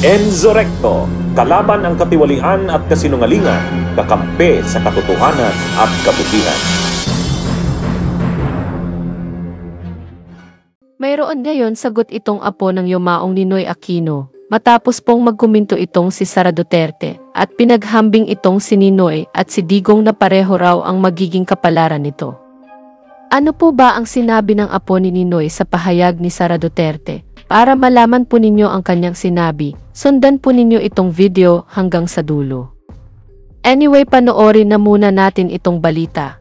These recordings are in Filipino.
Enzo Recto, kalaban ang katiwalian at kasinungalingan, kakampi sa katotohanan at kabutihan. Mayroon ngayon sagot itong apo ng yumaong Ninoy Aquino, matapos pong magkomento itong si Sara Duterte, at pinaghambing itong si Ninoy at si Digong na pareho raw ang magiging kapalaran nito. Ano po ba ang sinabi ng apo ni Ninoy sa pahayag ni Sara Duterte? Para malaman po ninyo ang kanyang sinabi, sundan po ninyo itong video hanggang sa dulo. Anyway, panoorin na muna natin itong balita.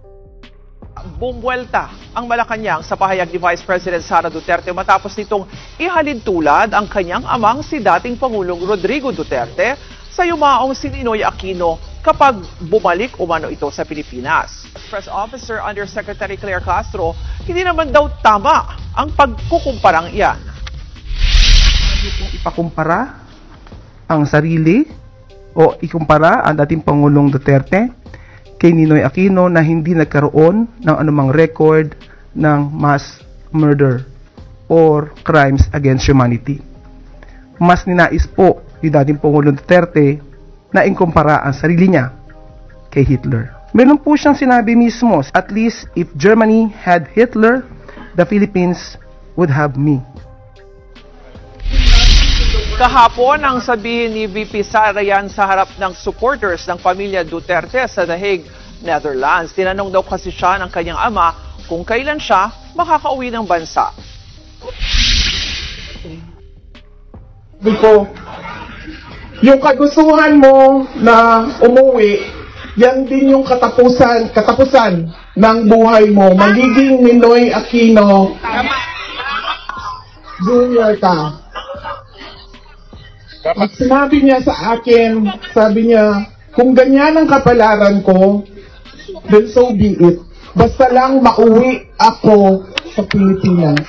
Bumwelta ang Malacanang sa pahayag ni Vice President Sara Duterte matapos nitong ihalin tulad ang kanyang amang si dating Pangulong Rodrigo Duterte sa yumaong si Ninoy Aquino kapag bumalik umano ito sa Pilipinas. Press Officer Undersecretary Claire Castro, hindi naman daw tama ang pagkukumparang iyan. Ipakumpara ang sarili o ikumpara ang dating Pangulong Duterte kay Ninoy Aquino na hindi nagkaroon ng anumang record ng mass murder or crimes against humanity. Mas ninais po ni dating Pangulong Duterte na ikumpara ang sarili niya kay Hitler. Meron po siyang sinabi mismo, at least if Germany had Hitler, the Philippines would have me. Kahapon ang sabihin ni VP Sara yan sa harap ng supporters ng pamilya Duterte sa The Hague, Netherlands. Tinanong daw kasi siya ng kanyang ama kung kailan siya makakauwi ng bansa. Biko, yung kagustuhan mo na umuwi, yan din yung katapusan ng buhay mo. Magiging Ninoy Aquino Junior ka. At sinabi niya sa akin, sabi niya, kung ganyan ang kapalaran ko, then so be it. Basta lang mauwi ako sa Pilipinas.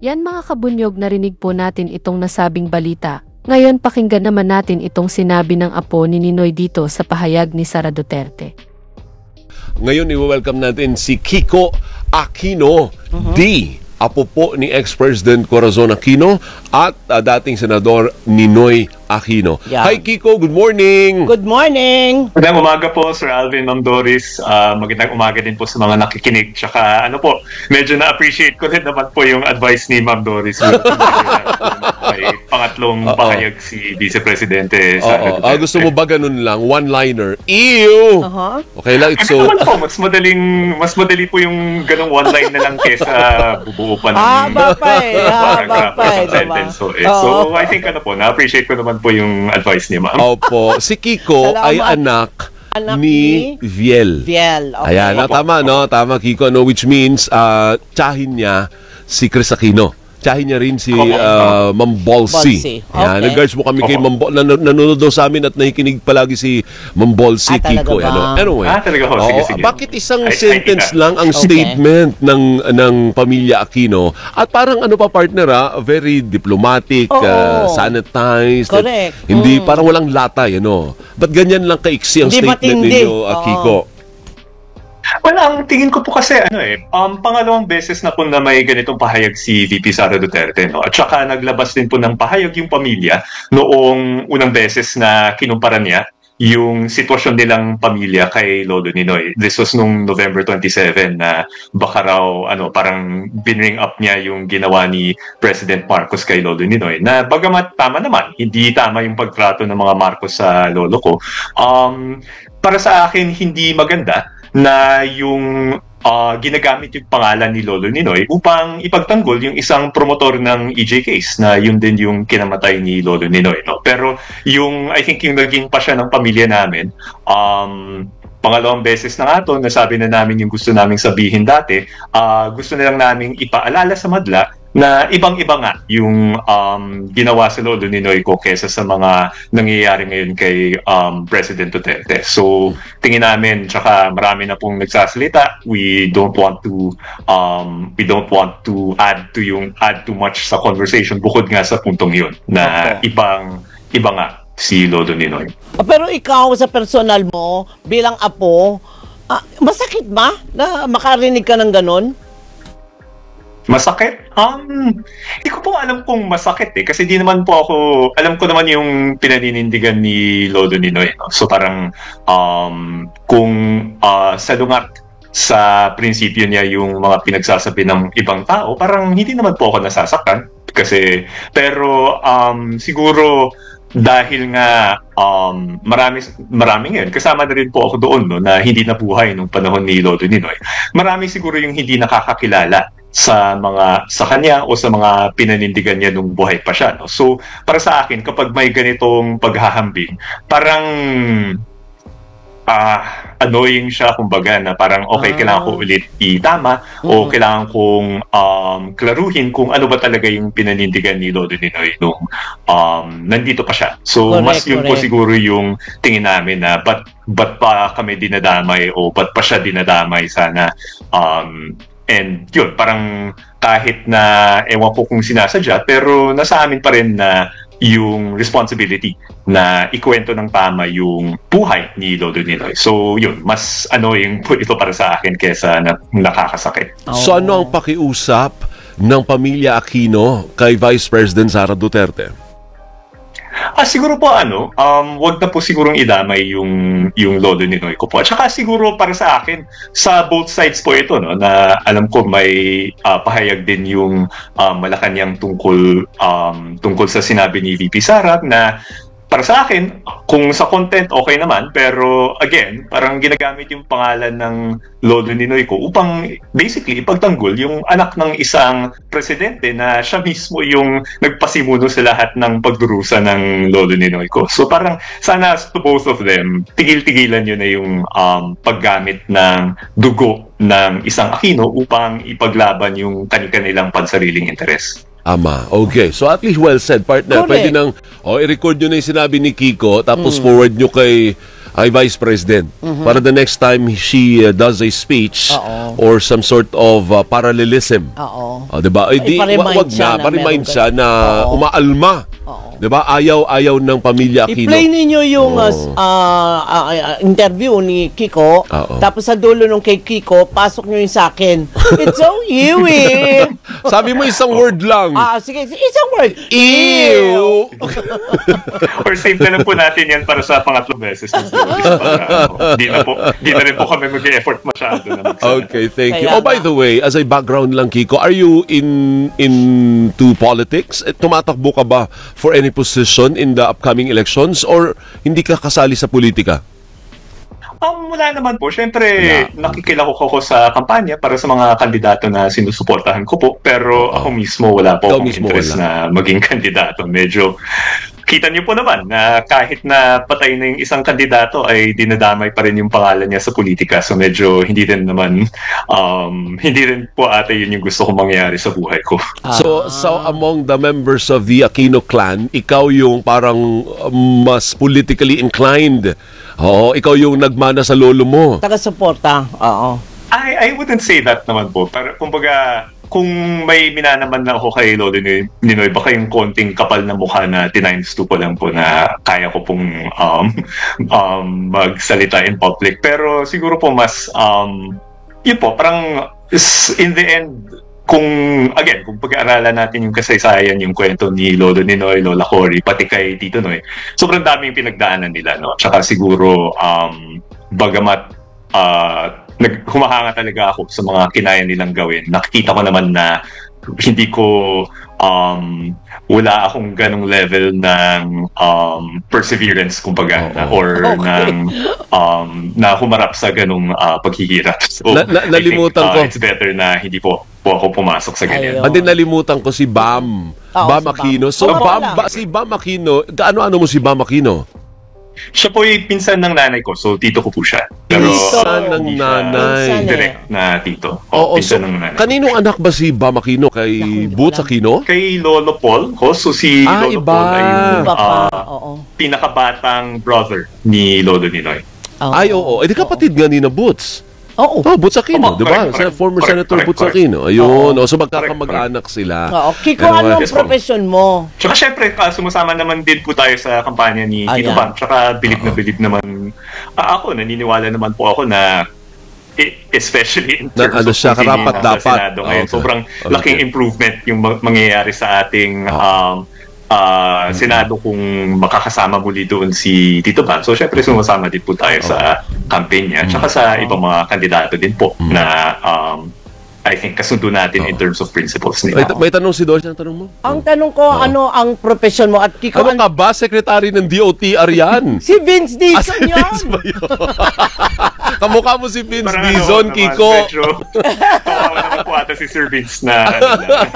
Yan mga kabunyog, narinig po natin itong nasabing balita. Ngayon pakinggan naman natin itong sinabi ng apo ni Ninoy dito sa pahayag ni Sara Duterte. Ngayon i-welcome natin si Kiko Aquino D. Apo po ni ex-President Corazon Aquino at dating Senador Ninoy Aquino. Yeah. Hi Kiko, good morning! Good morning! Magandang umaga po, Sir Alvin, Ma'am Doris. Magandang umaga din po sa mga nakikinig. Tsaka ano po, medyo na-appreciate ko din naman po yung advice ni Ma'am Doris. May pangatlong pahayag si Vice Presidente Sara Duterte. Gusto mo ba ganun lang? One-liner? Ew! Okay lang, so... Ano naman po, mas madali po yung ganung one-line na lang kesa bubuo pa ng Haba pa eh. sentence. So I think ano po, na-appreciate ko naman po yung advice ni Ma'am. Opo, si Kiko ay anak ni Viel. Viel, okay. Ayan, tama, no? Tama, Kiko, no? Which means, tsahin niya si Chris Aquino. Tsahin niya rin si Ma'am Bolsi. Ayan, nag-guards mo kami kay Ma'am Bolsi. Nanonood daw sa amin at nakikinig palagi si Ma'am Bolsi, Kiko. Anyway, talaga ho. Sige. Bakit isang sentence lang ang statement ng pamilya Aquino? At parang ano pa, partner, very diplomatic, sanitized. Correct. Hindi, parang walang latay, ano? Ba't ganyan lang kaiksi ang statement ninyo, Kiko? Well, ang tingin ko po kasi, pangalawang beses na po na may ganitong pahayag si VP Sara Duterte, no? At saka naglabas din po ng pahayag yung pamilya noong unang beses na kinumpara niya yung sitwasyon nilang pamilya kay Lolo Ninoy. This was nung November 27 na baka raw, parang binring up niya yung ginawa ni President Marcos kay Lolo Ninoy. Na bagamat tama naman, hindi tama yung pagtrato ng mga Marcos sa lolo ko. Para sa akin, hindi maganda na yung ginagamit yung pangalan ni Lolo Ninoy upang ipagtanggol yung isang promotor ng EJ case na yun din yung kinamatay ni Lolo Ninoy. No? Pero I think yung naging pasya ng pamilya namin, pangalawang beses na nga to, nasabi na namin yung gusto naming sabihin dati, gusto na lang naming ipaalala sa madla na ibang-iba nga yung ginawa sa Lolo Ninoy ko kesa sa mga nangyayari ngayon kay President Duterte. So, tingin namin, tsaka marami na pong nagsasalita, we don't want to add too much sa conversation bukod nga sa puntong yun na iba nga si Lolo Ninoy. Pero ikaw sa personal mo bilang apo, masakit ba na makarinig ka ng ganon? Masakit? Hindi ko po alam kung masakit eh. Kasi di naman po ako, alam ko naman yung pinaninindigan ni Lolo Ninoy. No? So parang kung salungat sa prinsipyo niya yung mga pinagsasabi ng ibang tao, parang hindi naman po ako nasasaktan. Kasi, pero siguro dahil nga marami ngayon, kasama na rin po ako doon no, na hindi nabuhay nung panahon ni Lolo Ninoy. Marami siguro yung hindi nakakakilala sa kanya o sa mga pinanindigan niya nung buhay pa siya. No? So, para sa akin, kapag may ganitong paghahambing, parang annoying siya, kumbaga, na parang okay, kailangan ko ulit itama o kailangan kong klaruhin kung ano ba talaga yung pinanindigan ni Lolo Ninoy nung nandito pa siya. So, mas yun po siguro yung tingin namin na ba't pa kami dinadamay o ba't pa siya dinadamay sana. And yun, parang kahit na ewan ko kung sinasadya, pero nasa amin pa rin na yung responsibility na ikwento ng tama yung buhay ni Lolo Ninoy. So yun, mas annoying po ito para sa akin kesa nakakasakit. So ano ang pakiusap ng pamilya Aquino kay Vice President Sara Duterte? Siguro po wag na po sigurong idamay yung Lolo Ninoy ko po. At saka siguro para sa akin, sa both sides po ito, no, na alam ko may pahayag din yung Malacanang tungkol sa sinabi ni VP Sara na para sa akin, kung sa content okay naman, pero again, parang ginagamit yung pangalan ng Lolo Ninoy ko upang basically ipagtanggol yung anak ng isang presidente na siya mismo yung nagpasimuno sa lahat ng pagdurusa ng Lolo Ninoy ko. So parang sana to both of them, tigil-tigilan yun na yung paggamit ng dugo ng isang Aquino upang ipaglaban yung kanilang pansariling interes. Ama. Okay. So at least well said, partner. Correct. Pwede nang i-record nyo na yung sinabi ni Kiko tapos forward nyo kay Vice President. Para the next time she does a speech or some sort of parallelism. Diba? Wag na. Pa-remind siya na umaalma. Diba? Ayaw ng pamilya Aquino. I-play ninyo yung interview ni Kiko. Tapos sa dulo nung kay Kiko, pasok nyo yung sa akin. It's so you eh. Sabi mo isang word lang. Sige, isang word. Ew! Or save na lang po natin yan para sa pangatlong beses ng stories. Di na rin po kami mag-effort masyado na magsalita. Okay, thank you. Oh, by the way, as a background lang, Kiko, are you into politics? Tumatakbo ka ba for any position in the upcoming elections or hindi ka kasali sa politika? Wala naman po. Siyempre, nakikilahok ako sa kampanya para sa mga kandidato na sinusuportahan ko po. Pero ako mismo, wala po akong interest na maging kandidato. Medyo, kita niyo po naman na kahit na patay na yung isang kandidato ay dinadamay pa rin yung pangalan niya sa politika. So medyo hindi rin po ata yun yung gusto kong mangyari sa buhay ko. So among the members of the Aquino clan, ikaw yung parang mas politically inclined. Ikaw yung nagmana sa lolo mo. Taga-suporta. I wouldn't say that naman po. Para, kumbaga, kung may minanaman na ako kay Lolo Ninoy, baka yung konting kapal na mukha na ×2 po lang po na kaya ko pong magsalita in public. Pero siguro po mas, yun po, parang in the end, kung pag-aaralan natin yung kasaysayan, yung kwento ni Lolo Ninoy, Lola Cory, pati kay Tito Noy, sobrang daming pinagdaanan nila, no? Tsaka siguro, bagamat humahanga talaga ako sa mga kinaya nilang gawin, nakikita ko naman na hindi ko wala akong ganong level ng perseverance, kumbaga, na humarap sa ganong paghihirap. So, nalimutan ko. It's better na hindi po ako pumasok sa ganyan. And then nalimutan ko si Bam. Bam Aquino. So, si Bam Aquino, ano mo si Bam Aquino? Siya po yung pinsan ng nanay ko, so tito ko po siya. Pero pinsan ng nanay. Direct na tito. Pinsan ng nanay. Kaninong anak ba si Bam Aquino? Kay Boots Aquino? Kay Lolo Paul. So si Lolo Paul ay yung pinakabatang brother ni Lolo Ninoy. Di kapatid nga ni na Boots. Boots Aquino, di ba? Former Senator Boots Aquino. Ayun. So magkakamag-anak sila. Kiko, anong profession mo? Tsaka syempre, sumasama naman din po tayo sa kampanya ni Tito Bam. Tsaka bilib na bilib naman ako. Naniniwala naman po ako na especially in Na, terms ano of siya, kung sino yung karapat-dapat. nasa Senado ngayon. Okay. Sobrang Okay. laking improvement yung mangyayari sa ating Senado kung makakasama muli doon si Tito Bam. So, syempre, sumasama din po tayo sa campaign niya. Tsaka sa ibang mga kandidato din po na I think kasundo natin in terms of principles nila. May tanong si Doris, ang tanong mo? Ang tanong ko, ano ang profession mo? At Kiko, Ano ka ba? Secretary ng DOTR yan? si Vince Dizon Si yun! Vince ba yun? Kamukha mo si Vince Parang Dizon, naman, Kiko. Medyo, kawawa naman po ata si Sir Vince na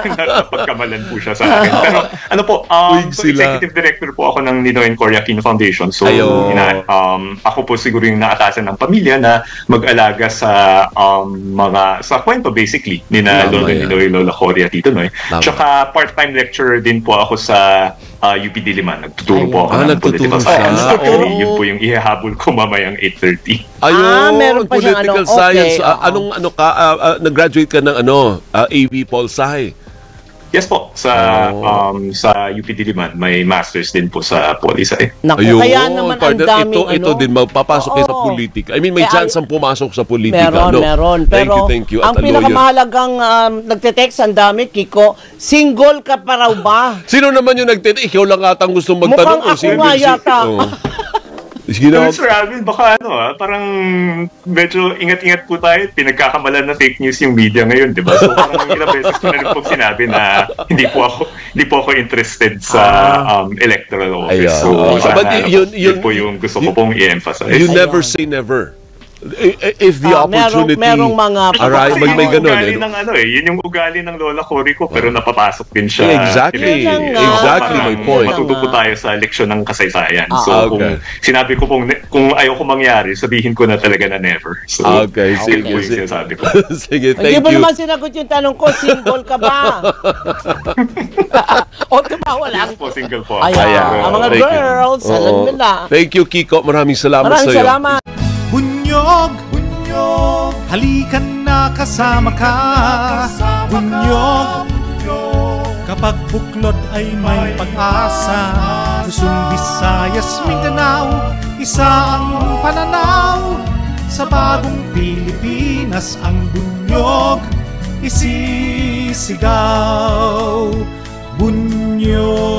napagkamalan po siya sa akin. Pero ano po, Uig so sila. executive director po ako ng Ninoy and Cory Aquino Foundation. So ako po siguro yung naatasan ng pamilya na mag-alaga sa sa kwento basically ni na Tama Lolo yan. Ninoy, Lola Cory at Tito Noy. Tama. Tsaka part-time lecturer din po ako sa UP Diliman. Nagtuturo po ako ng nagtuturo political siya. science. Oo. Actually, yun po yung ihahabol ko mamayang 8:30. Ayun, meron pa siyang political ano, okay, science. oo. Anong nag-graduate ka ng AV Pol Sci? Yes po, sa UP Diliman, may masters din po sa Poli-Sci. Naku, kaya naman ang partner, daming ito din, magpapasok kayo sa Oo. politika. I mean, may Eh, chance ang pumasok sa politika. Meron. Pero Thank you. ang At a lawyer. pinakamahalagang nagte-text ang dami, Kiko, single ka pa raw ba? Sino naman yung nagtete? Ikaw lang atang gustong magtanong. Mukhang ako nga yata. Sige na. Pero Sir Alvin, baka parang medyo ingat-ingat po tayo. Pinagkakamalan na fake news yung media ngayon, di ba? So parang ilang beses ko na rin po sinabi na hindi po ako interested sa electoral office. Ayun. So sana, But yun po yung gusto ko pong i-emphasize. You never say never. If the opportunity merong mga arise, Kasi may yung ganun. ugali ng yun yung ugali ng Lola Cory ko, pero napapasok din siya. Exactly. Exactly my point. Matuto po tayo sa leksyon ng kasaysayan. So kung sinabi ko kung ayoko mangyari, sabihin ko na talaga na never. So, Okay, sige. yun po yung sinasabi ko. Sige, Hindi thank mo you. naman sinagot yung tanong ko, single ka ba? O tumawa lang. Yes po, single po. Ayan, ang mga Thank you. girls, alam Oo. nila. Thank you, Kiko. Maraming salamat Maraming sa'yo. salamat. Bunyog, halikan na kasama ka. Bunyog, kapag buklod ay may pag-asa. Luzon, Visayas, Mindanao, isa ang pananaw. Sa bagong Pilipinas ang bunyog isisigaw. Bunyog.